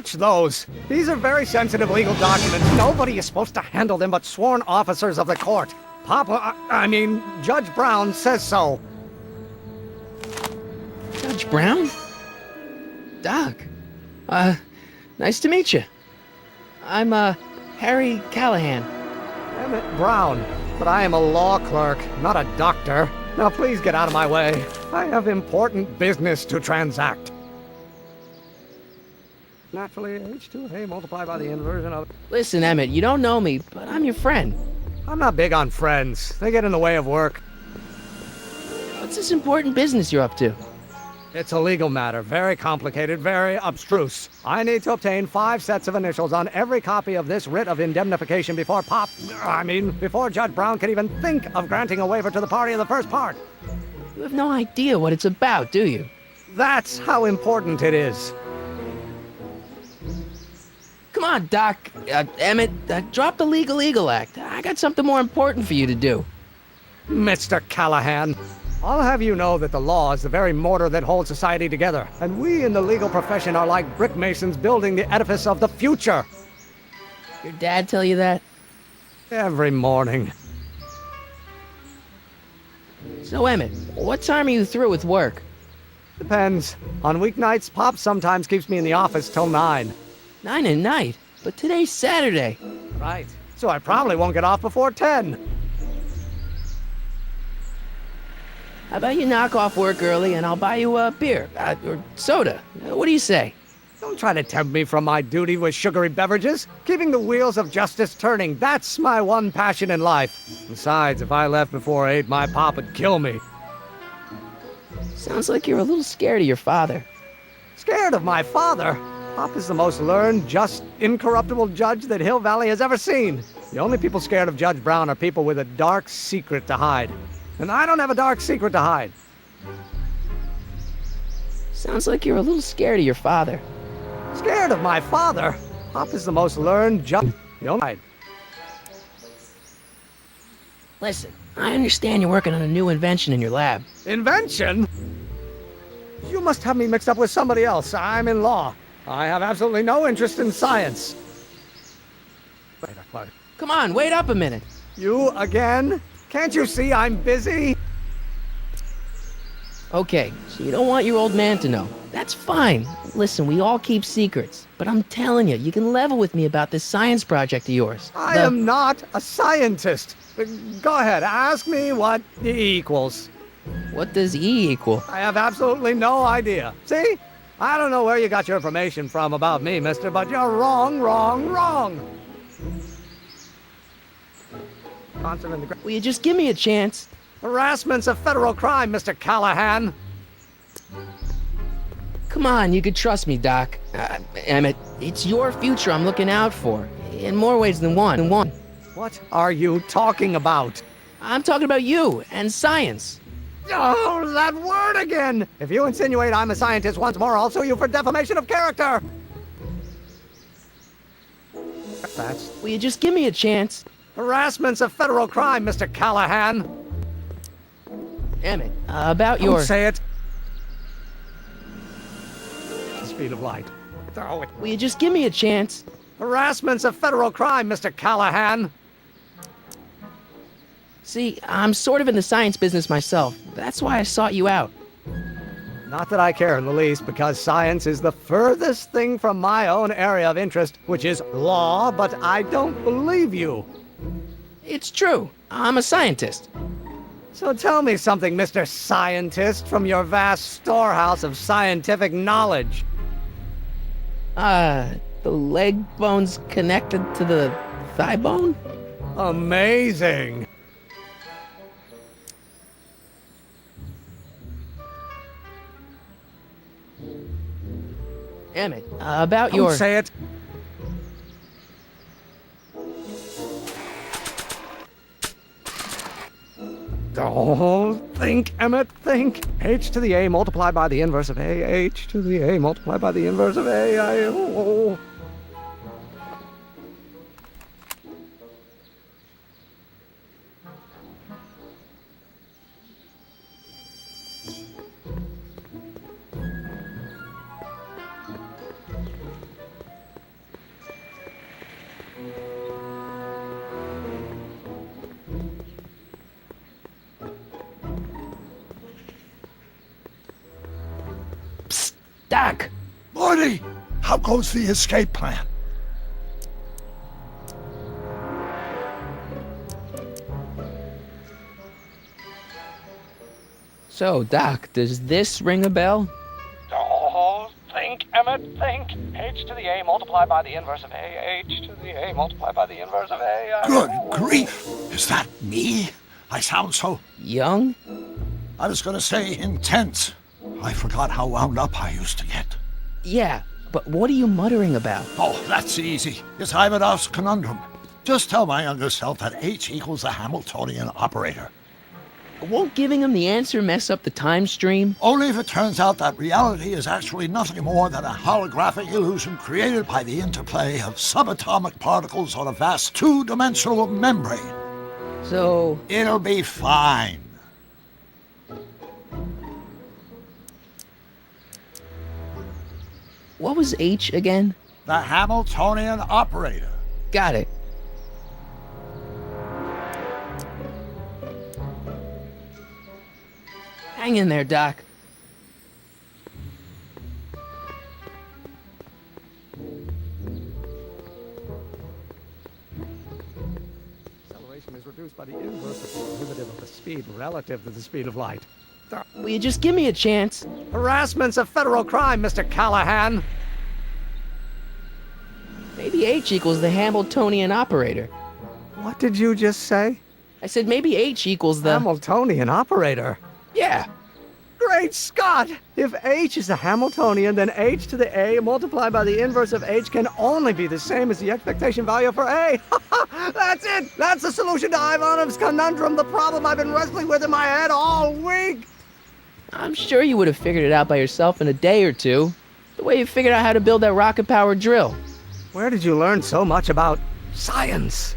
watch those. These are very sensitive legal documents. Nobody is supposed to handle them but sworn officers of the court. Judge Brown says so. Judge Brown? Doc. Nice to meet you. I'm, Harry Callahan. Emmett Brown. But I am a law clerk, not a doctor. Now please get out of my way. I have important business to transact. Naturally, H2A multiplied by the inversion of... Listen, Emmett, you don't know me, but I'm your friend. I'm not big on friends. They get in the way of work. What's this important business you're up to? It's a legal matter, very complicated, very abstruse. I need to obtain 5 sets of initials on every copy of this writ of indemnification before before Judge Brown can even think of granting a waiver to the party in the first part. You have no idea what it's about, do you? That's how important it is. Come on, Doc. Emmett, drop the Legal Eagle Act. I got something more important for you to do. Mr. Callahan, I'll have you know that the law is the very mortar that holds society together, and we in the legal profession are like brick masons building the edifice of the future. Your dad tell you that? Every morning. So, Emmett, what time are you through with work? Depends. On weeknights, Pop sometimes keeps me in the office till 9. 9 at night? But today's Saturday. Right. So I probably won't get off before 10. How about you knock off work early and I'll buy you a beer, or soda. What do you say? Don't try to tempt me from my duty with sugary beverages. Keeping the wheels of justice turning, that's my one passion in life. Besides, if I left before 8, my pop would kill me. Sounds like you're a little scared of your father. Scared of my father? Pop is the most learned, just, incorruptible judge that Hill Valley has ever seen. The only people scared of Judge Brown are people with a dark secret to hide. And I don't have a dark secret to hide. Sounds like you're a little scared of your father. Scared of my father? Pop is the most learned judge. Listen, I understand you're working on a new invention in your lab. Invention? You must have me mixed up with somebody else. I'm in law. I have absolutely no interest in science. Come on, wait up a minute. You again? Can't you see I'm busy? Okay, so you don't want your old man to know. That's fine. Listen, we all keep secrets. But I'm telling you, you can level with me about this science project of yours. I am not a scientist. Go ahead, ask me what E equals. What does E equal? I have absolutely no idea. See? I don't know where you got your information from about me, mister, but you're wrong, wrong, wrong. Will you just give me a chance? Harassment's a federal crime, Mr. Callahan. Come on, you could trust me, Doc. Emmett, it's your future I'm looking out for. In more ways than one. What are you talking about? I'm talking about you and science. Oh, that word again! If you insinuate I'm a scientist once more, I'll sue you for defamation of character! Will you just give me a chance? Harassment's a federal crime, Mr. Callahan. Emmett, about your... Don't say it. The speed of light. Throw it. Will you just give me a chance? Harassment's a federal crime, Mr. Callahan. See, I'm sort of in the science business myself. That's why I sought you out. Not that I care in the least, because science is the furthest thing from my own area of interest, which is law, but I don't believe you. It's true. I'm a scientist. So tell me something, Mr. Scientist, from your vast storehouse of scientific knowledge. The leg bone's connected to the thigh bone? Amazing. Emmett, about your... Don't say it. Don't think, Emmett, think. H to the A multiplied by the inverse of A. H to the A multiplied by the inverse of A. Oh. Psst, Doc. Morty, how goes the escape plan? So, Doc, does this ring a bell? Oh, think, Emmett, think. H to the A multiplied by the inverse of A. H to the A multiplied by the inverse of A. Good grief! Is that me? I sound so... Young? I was gonna say intense. I forgot how wound up I used to get. Yeah, but what are you muttering about? Oh, that's easy. It's Ivanov's conundrum. Just tell my younger self that H equals the Hamiltonian operator. Won't giving him the answer mess up the time stream? Only if it turns out that reality is actually nothing more than a holographic illusion created by the interplay of subatomic particles on a vast two-dimensional membrane. So... It'll be fine. What was H again? The Hamiltonian operator. Got it. Hang in there, Doc. Acceleration is reduced by the inverse of the derivative of the speed relative to the speed of light. Will you just give me a chance? Harassment's a federal crime, Mr. Callahan. Maybe H equals the Hamiltonian operator. What did you just say? I said maybe H equals the... Hamiltonian operator. Yeah. Great Scott! If H is a Hamiltonian, then H to the A multiplied by the inverse of H can only be the same as the expectation value for A. That's it! That's the solution to Ivanov's conundrum, the problem I've been wrestling with in my head all week! I'm sure you would have figured it out by yourself in a day or two. The way you figured out how to build that rocket-powered drill. Where did you learn so much about science?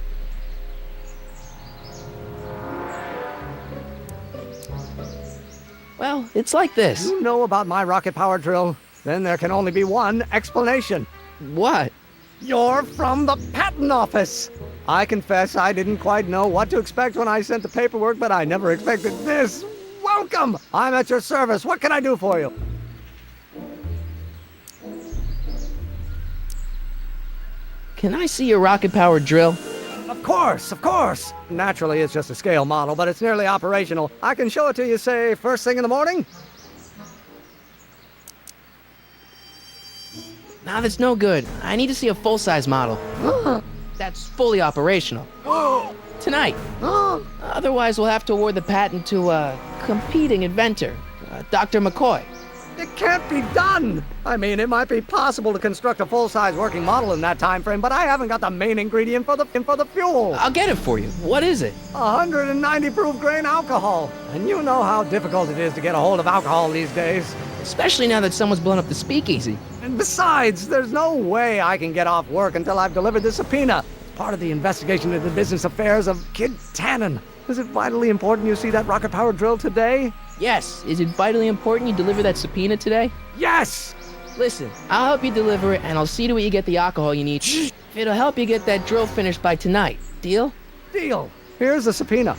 Well, it's like this. You know about my rocket power drill? Then there can only be one explanation. What? You're from the patent office. I confess I didn't quite know what to expect when I sent the paperwork, but I never expected this. Welcome! I'm at your service. What can I do for you? Can I see your rocket-powered drill? Of course, of course. Naturally, it's just a scale model, but it's nearly operational. I can show it to you, say, first thing in the morning? Nah, that's no good. I need to see a full-size model. That's fully operational. Tonight. Otherwise, we'll have to award the patent to a competing inventor, Dr. McCoy. It can't be done! I mean, it might be possible to construct a full-size working model in that time frame, but I haven't got the main ingredient for the fuel. I'll get it for you. What is it? 190 proof grain alcohol. And you know how difficult it is to get a hold of alcohol these days. Especially now that someone's blown up the speakeasy. And besides, there's no way I can get off work until I've delivered the subpoena. It's part of the investigation into the business affairs of Kid Tannen. Is it vitally important you see that rocket-powered drill today? Yes. Is it vitally important you deliver that subpoena today? Yes! Listen, I'll help you deliver it, and I'll see to it you get the alcohol you need. It'll help you get that drill finished by tonight. Deal? Deal. Here's the subpoena.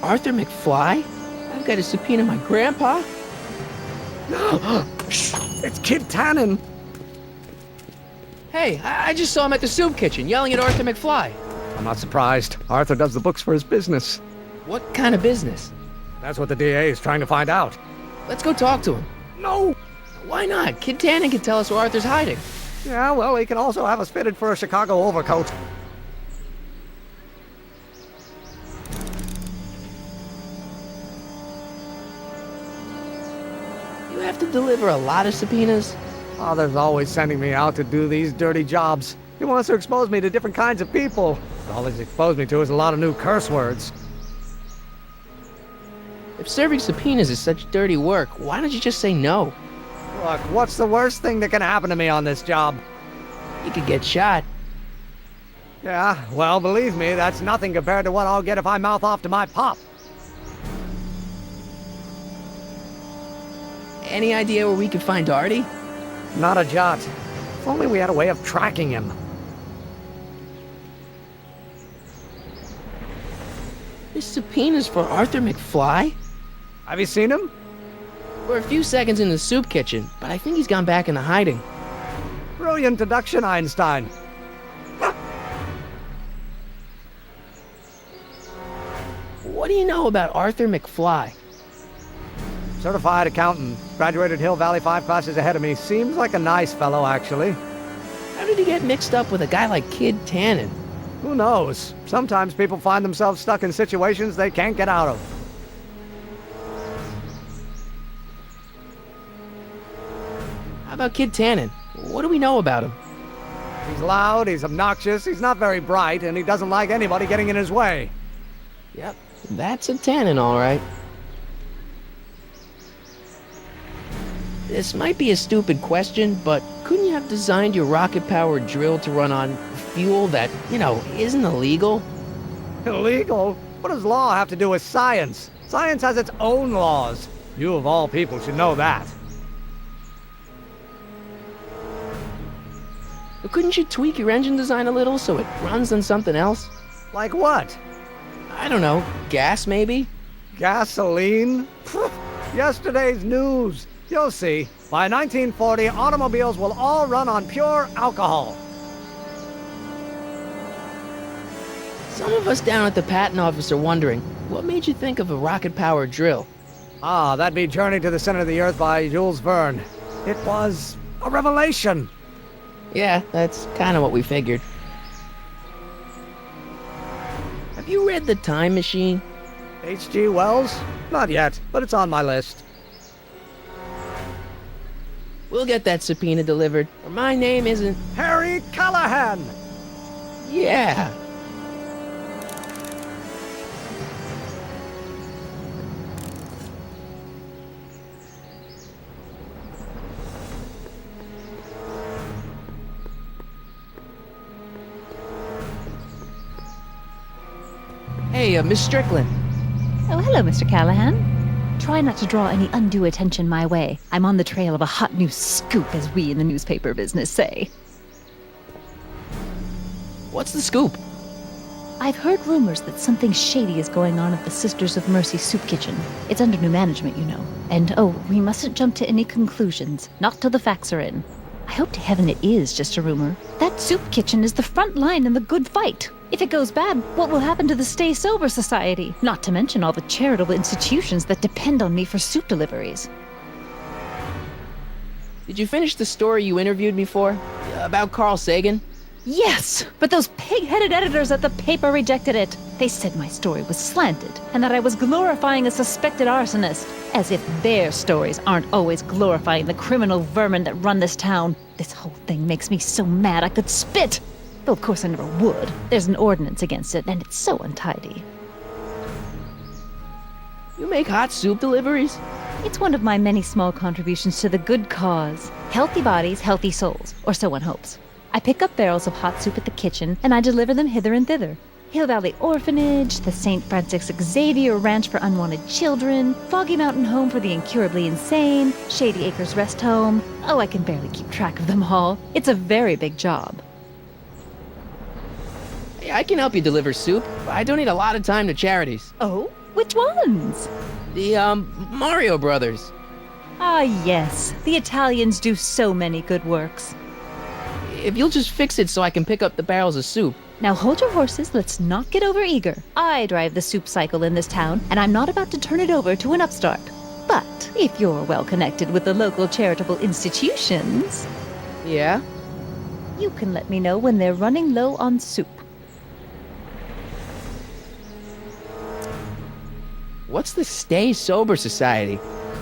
Arthur McFly? I've got to subpoena my grandpa? It's Kid Tannen. Hey, I just saw him at the soup kitchen yelling at Arthur McFly. I'm not surprised. Arthur does the books for his business. What kind of business? That's what the DA is trying to find out. Let's go talk to him. No! Why not? Kid Tannen can tell us where Arthur's hiding. Yeah, well, he can also have us fitted for a Chicago overcoat. You have to deliver a lot of subpoenas? Father's always sending me out to do these dirty jobs. He wants to expose me to different kinds of people. All he's exposed me to is a lot of new curse words. If serving subpoenas is such dirty work, why don't you just say no? Look, what's the worst thing that can happen to me on this job? You could get shot. Yeah, well, believe me, that's nothing compared to what I'll get if I mouth off to my pop. Any idea where we could find Artie? Not a jot. If only we had a way of tracking him. This subpoena's for Arthur McFly? Have you seen him? We're a few seconds in the soup kitchen, but I think he's gone back into hiding. Brilliant deduction, Einstein. What do you know about Arthur McFly? Certified accountant. Graduated Hill Valley 5 classes ahead of me. Seems like a nice fellow, actually. How did he get mixed up with a guy like Kid Tannen? Who knows? Sometimes people find themselves stuck in situations they can't get out of. How about Kid Tannen? What do we know about him? He's loud, he's obnoxious, he's not very bright, and he doesn't like anybody getting in his way. Yep, that's a Tannen, all right. This might be a stupid question, but couldn't you have designed your rocket-powered drill to run on fuel that, isn't illegal? Illegal? What does law have to do with science? Science has its own laws. You of all people should know that. But couldn't you tweak your engine design a little so it runs on something else? Like what? I don't know, gas maybe? Gasoline? Yesterday's news. You'll see. By 1940, automobiles will all run on pure alcohol. Some of us down at the patent office are wondering, what made you think of a rocket-powered drill? That'd be Journey to the Center of the Earth by Jules Verne. It was a revelation. Yeah, that's kind of what we figured. Have you read The Time Machine? H.G. Wells? Not yet, but it's on my list. We'll get that subpoena delivered, or my name isn't... Harry Callahan! Yeah. Hey, Miss Strickland. Oh, hello, Mr. Callahan. Try not to draw any undue attention my way. I'm on the trail of a hot new scoop, as we in the newspaper business say. What's the scoop? I've heard rumors that something shady is going on at the Sisters of Mercy soup kitchen. It's under new management, you know. And, we mustn't jump to any conclusions. Not till the facts are in. I hope to heaven it is just a rumor. That soup kitchen is the front line in the good fight. If it goes bad, what will happen to the Stay Sober Society? Not to mention all the charitable institutions that depend on me for soup deliveries. Did you finish the story you interviewed me for? About Carl Sagan? Yes, but those pig-headed editors at the paper rejected it. They said my story was slanted, and that I was glorifying a suspected arsonist. As if their stories aren't always glorifying the criminal vermin that run this town. This whole thing makes me so mad I could spit. Though of course I never would. There's an ordinance against it, and it's so untidy. You make hot soup deliveries? It's one of my many small contributions to the good cause. Healthy bodies, healthy souls, or so one hopes. I pick up barrels of hot soup at the kitchen, and I deliver them hither and thither. Hill Valley Orphanage, the St. Francis Xavier Ranch for Unwanted Children, Foggy Mountain Home for the Incurably Insane, Shady Acres Rest Home. Oh, I can barely keep track of them all. It's a very big job. Hey, I can help you deliver soup, but I donate a lot of time to charities. Oh? Which ones? The, Mario Brothers. Ah, yes. The Italians do so many good works. If you'll just fix it so I can pick up the barrels of soup. Now hold your horses, let's not get overeager. I drive the soup cycle in this town, and I'm not about to turn it over to an upstart. But if you're well connected with the local charitable institutions... Yeah? You can let me know when they're running low on soup. What's the Stay Sober Society?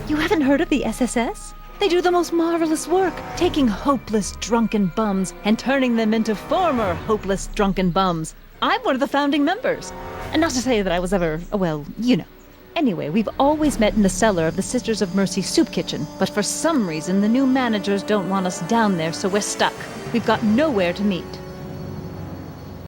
You haven't heard of the SSS? They do the most marvelous work, taking hopeless drunken bums and turning them into former hopeless drunken bums. I'm one of the founding members. And not to say that I was ever, well, you know. Anyway, we've always met in the cellar of the Sisters of Mercy soup kitchen, but for some reason the new managers don't want us down there, so we're stuck. We've got nowhere to meet.